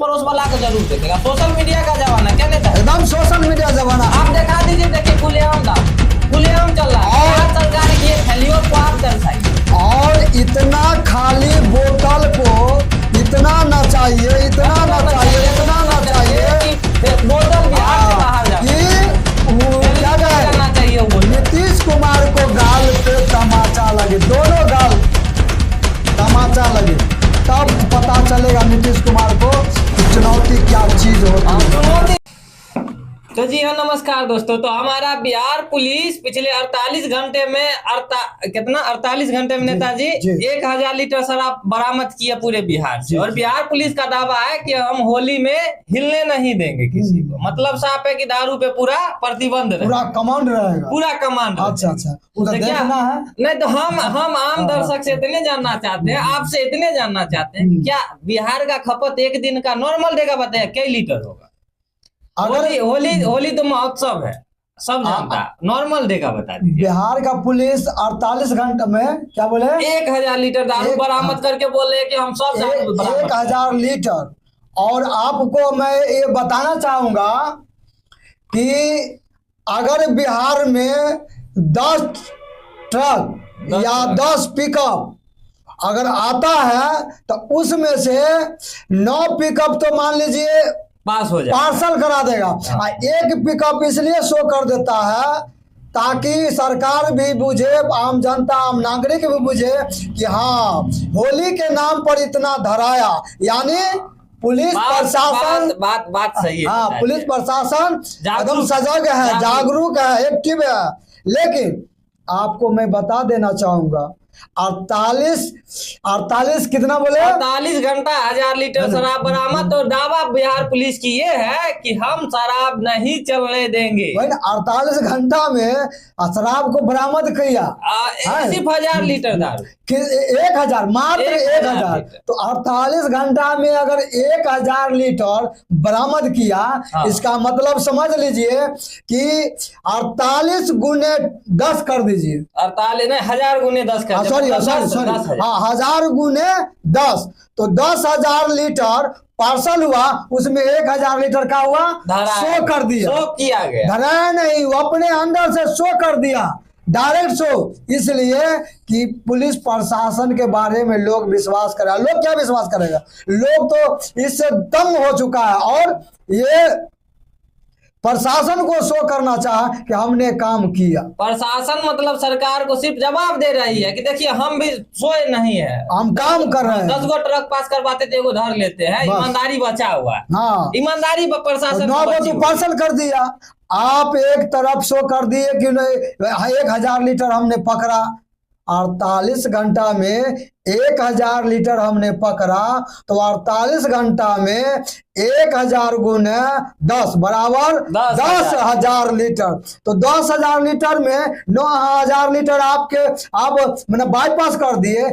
पड़ोस वाला को जरूर देखेगा। सोशल मीडिया का जमाना क्या नेता, एकदम सोशल मीडिया जमाना। आप दिखा दीजिए, देखिए खुलेआम चल रहा है। और सरकार की फैलियों को आप दर्शाइए। और इतना खाली बोतल को इतना ना चाहिए, इतना ना चाहिए, इतना ना चाहिए बोतल बिहार से बाहर जा कि वो क्या करना चाहिए। वो नीतीश कुमार को गाल पे तमाचा लगे, दोनों गाल तमाचा लगे, तब पता चलेगा नीतीश कुमार को कि चुनौती क्या चीज होती है। तो जी हाँ, नमस्कार दोस्तों। तो हमारा बिहार पुलिस पिछले 48 घंटे में 48 घंटे में नेताजी 1000 लीटर शराब बरामद किया पूरे बिहार से। और बिहार पुलिस का दावा है कि हम होली में हिलने नहीं देंगे किसी को। मतलब साफ है कि दारू पे पूरा प्रतिबंध रहेगा, पूरा कमांड रहेगा, पूरा कमांड। अच्छा उधर देखना है। नहीं तो हम आम दर्शक से इतने जानना चाहते हैं, आपसे इतने जानना चाहते हैं, क्या बिहार का खपत एक दिन का नॉर्मल देगा, बताया कई लीटर होगा? अगर होली तो महोत्सव है, सब जानता, नॉर्मल देगा बता दीजिए। बिहार का पुलिस 48 घंटे में क्या बोले, 1000 लीटर दारू बरामद करके बोले कि हम सब 1000 लीटर। और आपको मैं ये बताना चाहूंगा कि अगर बिहार में 10 ट्रक या 10 पिकअप अगर आता है तो उसमें से 9 पिकअप तो मान लीजिए पास हो जाए, पार्सल करा देगा। एक पिकअप इसलिए शो कर देता है ताकि सरकार भी बुझे, आम जनता, आम नागरिक भी बुझे कि हाँ होली के नाम पर इतना धराया। यानी पुलिस प्रशासन बात सही है। हाँ, पुलिस प्रशासन एकदम सजग है, जागरूक है, एक्टिव है। लेकिन आपको मैं बता देना चाहूंगा 48 कितना बोले, 48 घंटा 1000 लीटर शराब बरामद। और दावा बिहार पुलिस की ये है कि हम शराब नहीं चलने देंगे। 48 घंटा में शराब को बरामद किया सिर्फ 1000 लीटर दारू, 1000 मात्र 1000। तो 48 घंटा में अगर 1000 लीटर बरामद किया, इसका मतलब समझ लीजिए कि 48 गुने 10 कर दीजिए, 48 नहीं 1000 गुने 10 कर, सॉरी हाँ 1000 गुने 10, तो 10,000 लीटर पार्सल हुआ, उसमें 1000 लीटर का हुआ शो कर दिया, शो किया गया, धराया नहीं, वो अपने अंदर से शो कर दिया, डायरेक्ट शो। इसलिए कि पुलिस प्रशासन के बारे में लोग विश्वास करेगा। लोग क्या विश्वास करेगा, लोग तो इससे दंग हो चुका है। और ये प्रशासन को शो करना चाहा कि हमने काम किया। प्रशासन मतलब सरकार को सिर्फ जवाब दे रही है कि देखिए हम भी सोए नहीं है, हम काम कर रहे हैं। 10 गो ट्रक पास करवाते थे, एगो धर लेते हैं, ईमानदारी बचा हुआ है। हाँ, ईमानदारी प्रशासन 9 गो तो पार्सल कर दिया। आप एक तरफ शो कर दिए कि नहीं 1000 लीटर हमने पकड़ा, 48 घंटा में 1000 लीटर हमने पकड़ा, तो 48 घंटा में 1000 गुने 10 बराबर 10,000 लीटर। तो 10,000 लीटर में 9,000 लीटर आपके आप मैंने बाईपास कर दिए,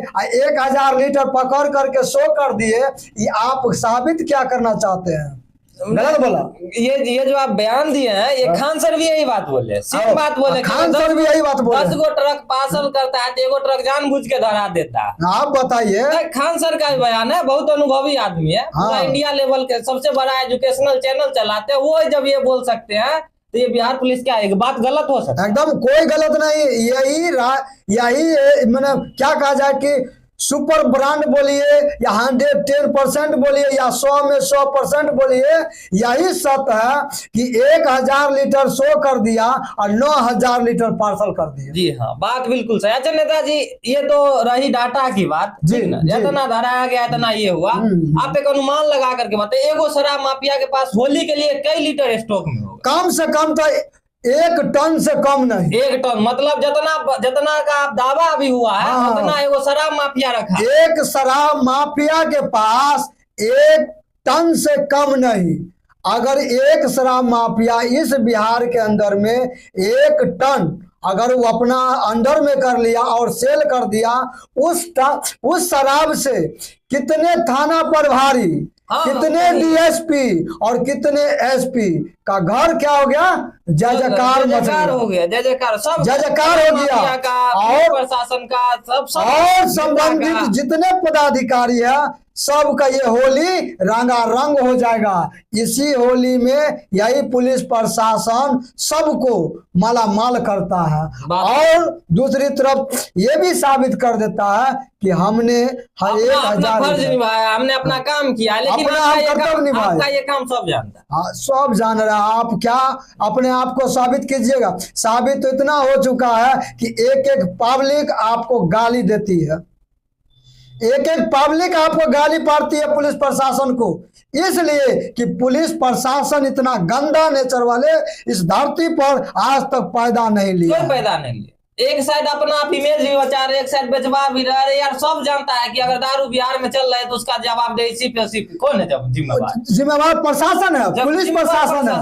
1000 लीटर पकड़ करके शो कर दिए। ये आप साबित क्या करना चाहते हैं? गलत बोला। ये जो आप बयान दिए हैं, ये खान सर भी यही बात बोले, सेम बात बोले। खान सर भी यही बात बोले। 10 गो ट्रक पार्सल करता है, एगो ट्रक जानबूझ के धरा देता है। आप बताइए। खान सर का बयान है, बहुत अनुभवी आदमी है, पूरा इंडिया लेवल के सबसे बड़ा एजुकेशनल चैनल चलाते हैं। वो जब ये बोल सकते हैं तो ये बिहार पुलिस क्या एक बात गलत हो सकता है? एकदम कोई गलत नहीं। यही मैंने क्या कहा जाए कि सुपर ब्रांड बोलिए या 110% बोलिए या 100 में 100% बोलिए, यही सत्य है कि 1000 लीटर शो कर दिया और 9000 लीटर पार्सल कर दिया। जी हाँ, बात बिल्कुल सही। अच्छा नेताजी, ये तो रही डाटा की बात जी ना, जितना धराया गया इतना ये हुआ। आप एक अनुमान लगा करके बताइए, एगो शराब माफिया के पास होली के लिए कई लीटर स्टॉक में होगा? कम से कम तो 1 टन से कम नहीं। 1 टन मतलब जितना का दावा अभी हुआ है, उतना एगो शराब माफिया रखा। एक शराब माफिया के पास 1 टन से कम नहीं। अगर एक शराब माफिया इस बिहार के अंदर में 1 टन अगर वो अपना अंडर में कर लिया और सेल कर दिया, उस शराब से कितने थाना प्रभारी, कितने डीएसपी और कितने एसपी का घर क्या हो गया, जय जयकार हो गया, जय जयकार, सब जय जयकार हो गया। और प्रशासन का सब और संबंधित जितने पदाधिकारी है सबका ये होली रंगारंग हो जाएगा। इसी होली में यही पुलिस प्रशासन सबको मालामाल करता है और दूसरी तरफ ये भी साबित कर देता है कि हमने हर एक हजार फर्ज निभाया, हमने अपना काम किया, लेकिन आपका ये काम सब जानता है। सब जान रहा है। आप क्या अपने आप को साबित कीजिएगा? साबित तो इतना हो चुका है कि एक एक पब्लिक आपको गाली देती है, एक एक पब्लिक आपको गाली पड़ती है पुलिस प्रशासन को, इसलिए कि पुलिस प्रशासन इतना गंदा नेचर वाले इस धरती पर आज तक पैदा नहीं लिया, कोई पैदा नहीं लिया। एक साइड अपना आप इमेज भी बचा रहे, एक साइड बेचवा भी रहे। यार सब जानता है कि अगर दारू बिहार में चल रहा है तो उसका जवाबदेही सिर्फ कौन है जिम्मेवार? जिम्मेवार प्रशासन है, पुलिस प्रशासन है,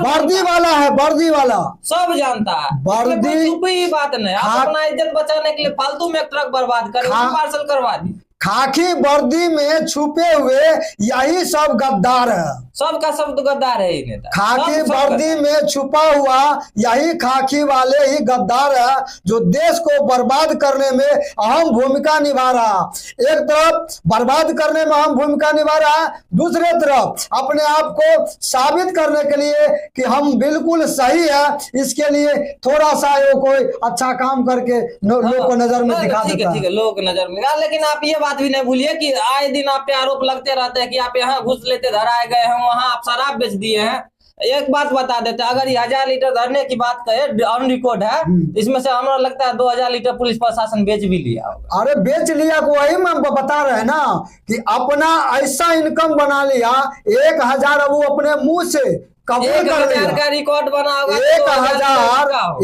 वर्दी वाला है, वर्दी वाला सब जानता है। वर्दी ही बात नहीं, आप अपना इज्जत बचाने के लिए फालतू में ट्रक बर्बाद कर पार्सल करवा दी। खाकी वर्दी में छुपे हुए यही सब गद्दार है, सबका सब तो गद्दार है ही नेता। खाकी वर्दी में छुपा हुआ यही खाकी वाले ही गद्दार है जो देश को बर्बाद करने में अहम भूमिका निभा रहा। एक तरफ बर्बाद करने में अहम भूमिका निभा रहा है, दूसरे तरफ अपने आप को साबित करने के लिए कि हम बिल्कुल सही है, इसके लिए थोड़ा सा कोई अच्छा काम करके लोग को नजर में दिखा देता है। ठीक है, लोग नजर में। लेकिन आप ये बात भी नहीं भूलिए कि आए दिन आप पे आरोप लगते रहते हैं कि आप यहाँ घूस लेते धराए गए हैं, वहां आप शराब बेच दिए हैं। एक बात बता देते, अगर ये 1000 लीटर धरने की बात करें, ऑन रिकॉर्ड है, इसमें से हमारा लगता है 2000 लीटर पुलिस प्रशासन बेच भी लिया होगा। अरे बेच लिया, वही मैं बता रहे हैं ना कि अपना ऐसा इनकम बना लिया 1000, अब वो अपने मुंह से कबूल कर लिया। का रिकॉर्ड बना होगा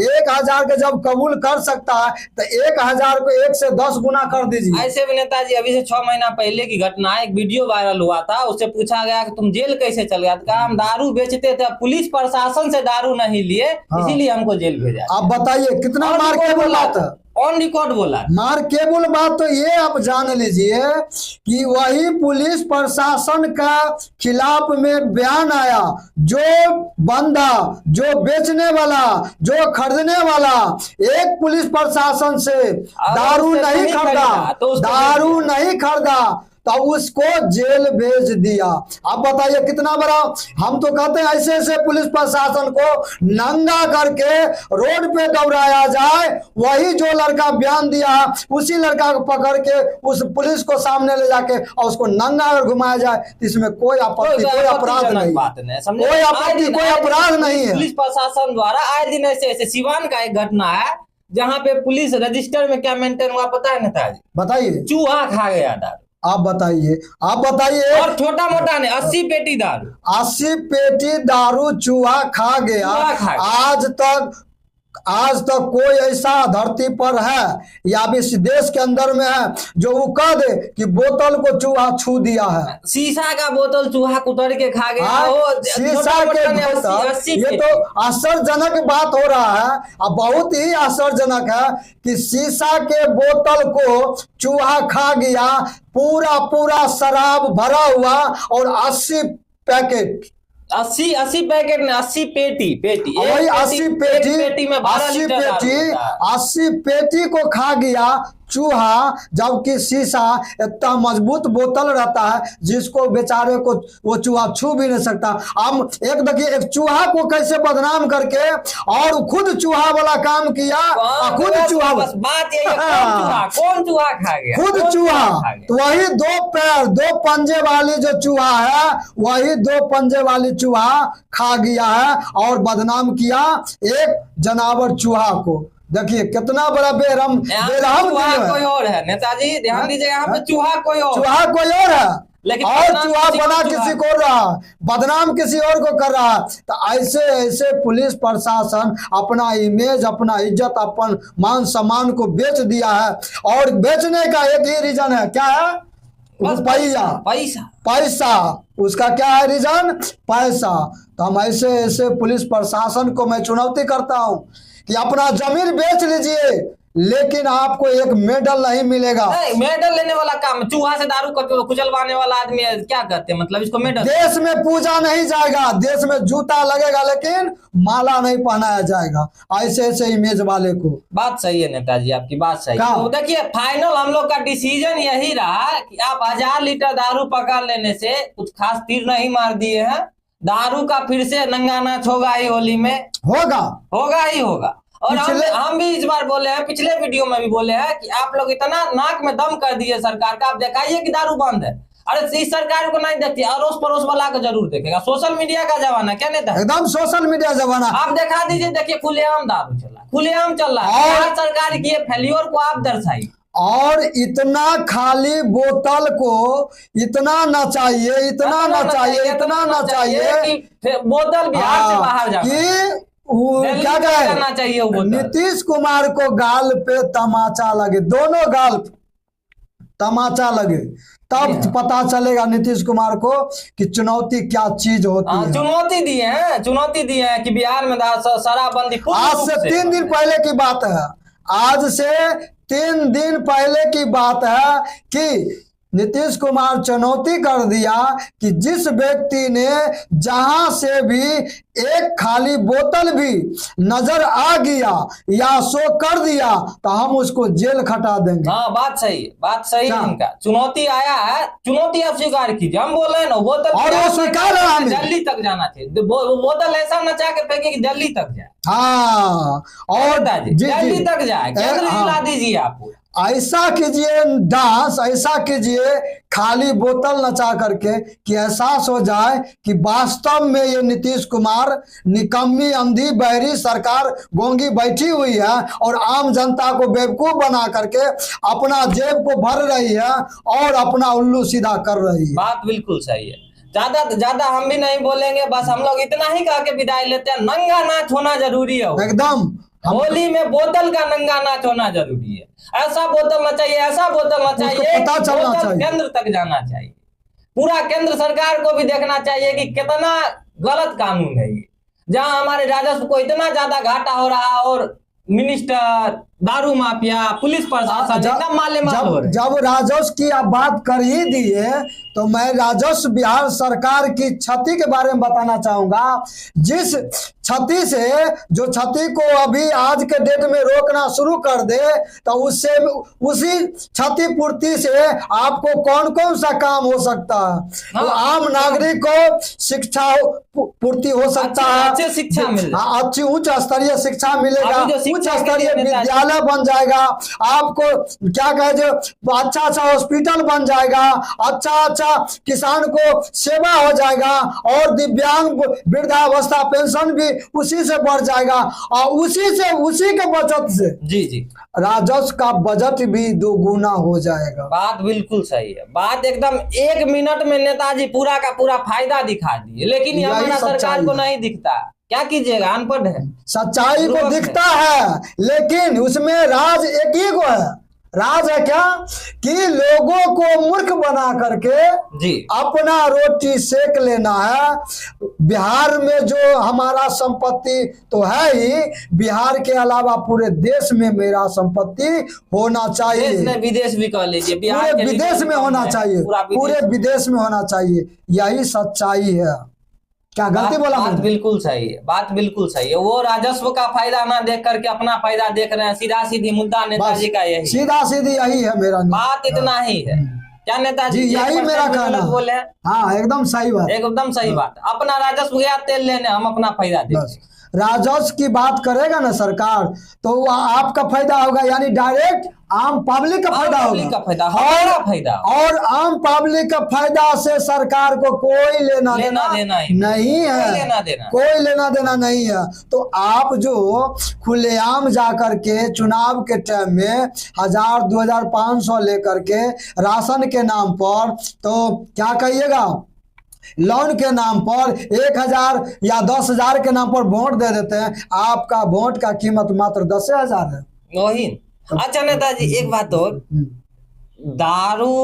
1000 के जब कबूल कर सकता है तो 1000 को 1 से 10 गुना कर दीजिए। ऐसे भी नेताजी, अभी से 6 महीना पहले की घटना है, एक वीडियो वायरल हुआ था, उससे पूछा गया कि तुम जेल कैसे चल गया? कहा हम दारू बेचते थे, पुलिस प्रशासन से दारू नहीं लिए, इसीलिए हमको जेल भेजा। आप बताइए कितना मार के बोला था? ऑन रिकॉर्ड बोला। मार केबल बात तो ये आप जान लीजिए कि वही पुलिस प्रशासन का खिलाफ में बयान आया, जो बंदा, जो बेचने वाला, जो खरीदने वाला एक पुलिस प्रशासन से दारू नहीं खरीदा, दारू नहीं खरीदा तो उसको जेल भेज दिया। आप बताइए कितना बड़ा। हम तो कहते हैं ऐसे ऐसे पुलिस प्रशासन को नंगा करके रोड पे दौड़ाया जाए, वही जो लड़का बयान दिया उसी लड़का को पकड़ के उस पुलिस को सामने ले जाके और उसको नंगा कर घुमाया जाए, इसमें कोई आपत्ति, कोई अपराध नहीं, कोई आपत्ति, कोई अपराध नहीं है। पुलिस प्रशासन द्वारा आए दिन ऐसे ऐसे, सिवान का एक घटना है जहाँ पे पुलिस रजिस्टर में क्या मेंटेन हुआ पता है नेताजी? बताइए। चूहा खा गया दारू। आप बताइए, आप बताइए। और छोटा मोटा नहीं, 80 पेटी दारू, 80 पेटी दारू चूहा खा गया। आज तक कोई ऐसा धरती पर है या इस देश के अंदर में है जो वो कह दे कि बोतल को चूहा छू दिया है? शीशा का बोतल चूहा कुतर के खा गया। शीशा के बोतल, ये तो आश्चर्यजनक बात हो रहा है, अब बहुत ही आश्चर्यजनक है कि शीशा के बोतल को चूहा खा गया, पूरा शराब भरा हुआ और 80 पैकेट, 80 पैकेट में 80 पेटी वही 80 पेटी में 80 पेटी को खा गया चूहा, जबकि शीशा इतना मजबूत बोतल रहता है जिसको बेचारे को वो चूहा छू भी नहीं सकता। हम एक देखिए, एक चूहा को कैसे बदनाम करके और खुद चूहा वाला काम किया, खुद चूहा, बात यही है, कौन चूहा खा गया? खुद चूहा। तो वही 2 पैर 2 पंजे वाली जो चूहा है, वही 2 पंजे वाली चूहा खा गया है और बदनाम किया एक जनावर चूहा को। देखिए कितना बड़ा बेरहम कोई और है नेताजी, ध्यान दीजिए, यहाँ पे चूहा कोई और है, लेकिन और चूहा बना किसी को रहा, बदनाम किसी और को कर रहा है। तो ऐसे ऐसे पुलिस प्रशासन अपना इमेज, अपना इज्जत, अपन मान सम्मान को बेच दिया है। और बेचने का एक ही रीजन है, क्या है? पैसा। उसका क्या है रीजन? पैसा। तो हम ऐसे पुलिस प्रशासन को मैं चुनौती करता हूं कि अपना जमीन बेच लीजिए, लेकिन आपको एक मेडल नहीं मिलेगा। नहीं, मेडल लेने वाला काम, चूहा से दारू को कुचलवाने वाला आदमी है, क्या कहते हैं, मतलब इसको मेडल? देश में पूजा नहीं जाएगा, देश में जूता लगेगा लेकिन माला नहीं पहनाया जाएगा, ऐसे ऐसे इमेज वाले को। बात सही है नेताजी, आपकी बात सही है। तो देखिए, फाइनल हम लोग का डिसीजन यही रहा कि आप 1000 लीटर दारू पकड़ लेने से कुछ खास तीर नहीं मार दिए हैं। दारू का फिर से नंगा नाच होगा ही होली में, होगा ही होगा। और हम भी इस बार बोले हैं, पिछले वीडियो में भी बोले हैं कि आप लोग इतना नाक में दम कर दिए सरकार का, आप दिखाइए कि दारू बंद है। अरे इस सरकार को नहीं देखती, अड़ोस पड़ोस वाला को जरूर देखेगा। सोशल मीडिया का जमाना, क्या नेता? एकदम सोशल मीडिया जमाना। आप दिखा दीजिए, देखिए खुलेआम दारू चला, खुलेआम चल रहा है। सरकार की फेल्योर को आप दर्शाइए। और इतना खाली बोतल को इतना ना चाहिए, इतना ना चाहिए, इतना ना चाहिए कि बोतल बिहार से बाहर जाए, कि क्या करना चाहिए? नीतीश कुमार को गाल पे तमाचा लगे, दोनों गाल तमाचा लगे, तब पता चलेगा नीतीश कुमार को कि चुनौती क्या चीज होती है। चुनौती दिए हैं कि बिहार में शराबबंदी। आज से 3 दिन पहले की बात है, आज से 3 दिन पहले की बात है कि नीतीश कुमार चुनौती कर दिया कि जिस व्यक्ति ने जहां से भी एक खाली बोतल भी नजर आ गया या शो कर दिया तो हम उसको जेल खटा देंगे। हाँ, बात सही है इनका। चुनौती आया है, चुनौती आप स्वीकार कीजिए। हम बोल रहे हैं ना, बोतल और वो स्वीकार है, दिल्ली तक जाना चाहिए, बोतल ऐसा नचा के फेंके कि दिल्ली तक जाए। हाँ, और दिल्ली तक जाए, ला दीजिए आप। ऐसा कीजिए डांस, ऐसा कीजिए खाली बोतल नचा करके कि एहसास हो जाए कि वास्तव में ये नीतीश कुमार निकम्मी अंधी बहरी सरकार गोंगी बैठी हुई है और आम जनता को बेवकूफ बना करके अपना जेब को भर रही है और अपना उल्लू सीधा कर रही है। बात बिल्कुल सही है। ज्यादा हम भी नहीं बोलेंगे, बस हम लोग इतना ही कह के विदाई लेते हैं। नंगा नाच होना जरूरी है, एकदम होली में बोतल का नंगा नाच होना जरूरी है। ऐसा बोतल ना चाहिए, ऐसा बोतल ना चाहिए, पता चलना चाहिए, केंद्र तक जाना चाहिए। पूरा केंद्र सरकार को भी देखना चाहिए कि कितना गलत कानून है ये, जहां हमारे राजस्व को इतना ज्यादा घाटा हो रहा है और मिनिस्टर, दारू माफिया, पुलिस प्रशासन एकदम मालेमाल हो रहे हैं। जब राजस्व की आप बात कर ही दिए तो मैं राजस्व बिहार सरकार की क्षति के बारे में बताना चाहूंगा। जिस क्षति से, जो क्षति को अभी आज के डेट में रोकना शुरू कर दे तो उससे, उसी क्षतिपूर्ति से आपको कौन कौन सा काम हो सकता है। तो आम नागरिक को शिक्षा पूर्ति हो सकता है, अच्छी शिक्षा मिले, अच्छी उच्च स्तरीय शिक्षा मिलेगा, उच्च स्तरीय विद्यालय बन जाएगा, आपको क्या कहे जो अच्छा हॉस्पिटल बन जाएगा, अच्छा किसान को सेवा हो जाएगा और दिव्यांग वृद्धावस्था पेंशन भी उसी से बढ़ जाएगा और उसी के बचत से जी राजस्व का बजट भी दोगुना हो जाएगा। बात बिल्कुल सही है, बात एकदम 1 मिनट में नेताजी पूरा का पूरा फायदा दिखा दिए, लेकिन ये हमारा सरकार को नहीं दिखता। क्या कीजिएगा, अनपढ़ है। सच्चाई को दिखता है लेकिन उसमें राज एक ही को है। राज है क्या कि लोगों को मूर्ख बना करके जी अपना रोटी सेक लेना है। बिहार में जो हमारा संपत्ति तो है ही, बिहार के अलावा पूरे देश में मेरा संपत्ति होना चाहिए, विदेश भी कह लीजिए, पूरे विदेश में होना चाहिए, पूरे विदेश में होना चाहिए। यही सच्चाई है। क्या गलती बोला? बात बिल्कुल सही है, बात बिल्कुल सही है। वो राजस्व का फायदा ना देख करके अपना फायदा देख रहे हैं। सीधा सीधी मुद्दा नेताजी का यही, सीधा सीधी यही है मेरा बात, इतना ही है। क्या नेताजी, यही मेरा कहना बोले? हाँ, एकदम सही बात, एकदम सही बात। अपना राजस्व गया तेल लेने, हम अपना फायदा देंगे। राजस्व की बात करेगा ना सरकार तो वो आपका फायदा होगा, यानी डायरेक्ट आम पब्लिक का फायदा होगा, और आम पब्लिक का फायदा से सरकार को कोई लेना देना नहीं है, कोई लेना देना नहीं है। तो आप जो खुलेआम जाकर के चुनाव के टाइम में 1000, 2000, 500 लेकर के राशन के नाम पर, तो क्या कहिएगा, लोन के नाम पर 1000 या 10,000 के नाम पर वोट दे देते हैं। आपका वोट का कीमत मात्र 10,000 है। वही। अच्छा नेताजी, एक बात और, दारू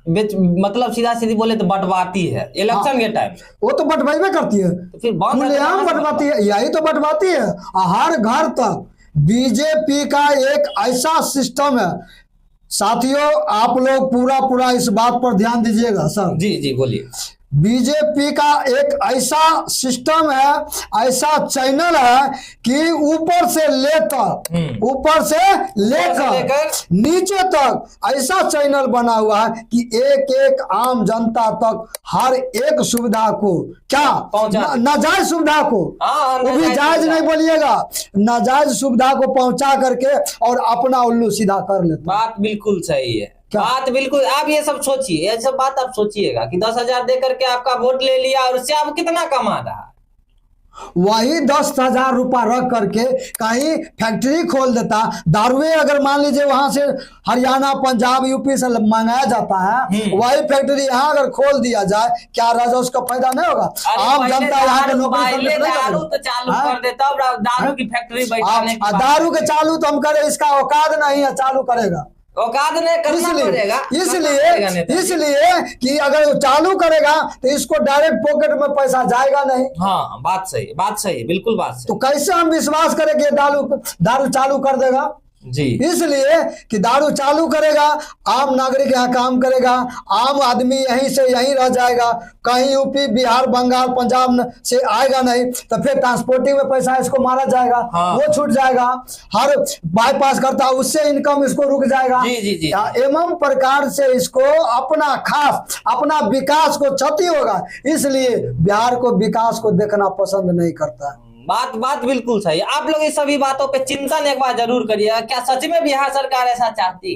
मतलब सीधा सीधी बोले तो बंटवाती है इलेक्शन के टाइम, वो तो बंटवाई करती है, तो फिर खुलेआम बंटवाती है, यही तो बंटवाती है। हर घर तक बीजेपी का एक ऐसा सिस्टम है साथियों, आप लोग पूरा इस बात पर ध्यान दीजिएगा सर। जी जी बोलिए। बीजेपी का एक ऐसा सिस्टम है, ऐसा चैनल है कि ऊपर से लेकर नीचे तक ऐसा चैनल बना हुआ है कि एक एक आम जनता तक हर एक सुविधा को क्या नाजायज सुविधा को, वो भी जायज नहीं बोलिएगा, नाजायज सुविधा को पहुंचा करके और अपना उल्लू सीधा कर लेते। बात बिल्कुल सही है, बात बिल्कुल। आप ये सब सोचिए, ये सब बात आप सोचिएगा कि 10,000 दे करके आपका वोट ले लिया और उससे आप कितना कमा रहा है। वही 10,000 रुपया रख करके कहीं फैक्ट्री खोल देता। दारुए अगर मान लीजिए वहां से हरियाणा पंजाब यूपी से मंगाया जाता है, वही फैक्ट्री यहाँ अगर खोल दिया जाए, क्या राजा उसका फायदा नहीं होगा? आम जनता यहाँ पे नौकरी दारू तो चालू कर देता, दारू की फैक्ट्री बैठाने की दारू के चालू तो हम करे, इसका औकात नहीं है चालू करेगा, औकात नहीं करना पड़ेगा। इसलिए कि अगर चालू करेगा तो इसको डायरेक्ट पॉकेट में पैसा जाएगा नहीं। हाँ बात सही, बिल्कुल बात सही। तो कैसे हम विश्वास करें कि दारू चालू कर देगा? जी, इसलिए कि दारू चालू करेगा, आम नागरिक यहाँ काम करेगा, आम आदमी यहीं से यहीं रह जाएगा, कहीं यूपी बिहार बंगाल पंजाब से आएगा नहीं, तो फिर ट्रांसपोर्टिंग में पैसा इसको मारा जाएगा। वो छूट जाएगा, हर बाईपास करता है उससे इनकम इसको रुक जाएगा। जी। एवं प्रकार से इसको अपना विकास को क्षति होगा, इसलिए बिहार को विकास को देखना पसंद नहीं करता है। बात बिल्कुल सही। आप लोग इस सभी बातों पे चिंतन एक बार जरूर करिएगा, क्या सच में बिहार सरकार ऐसा चाहती है?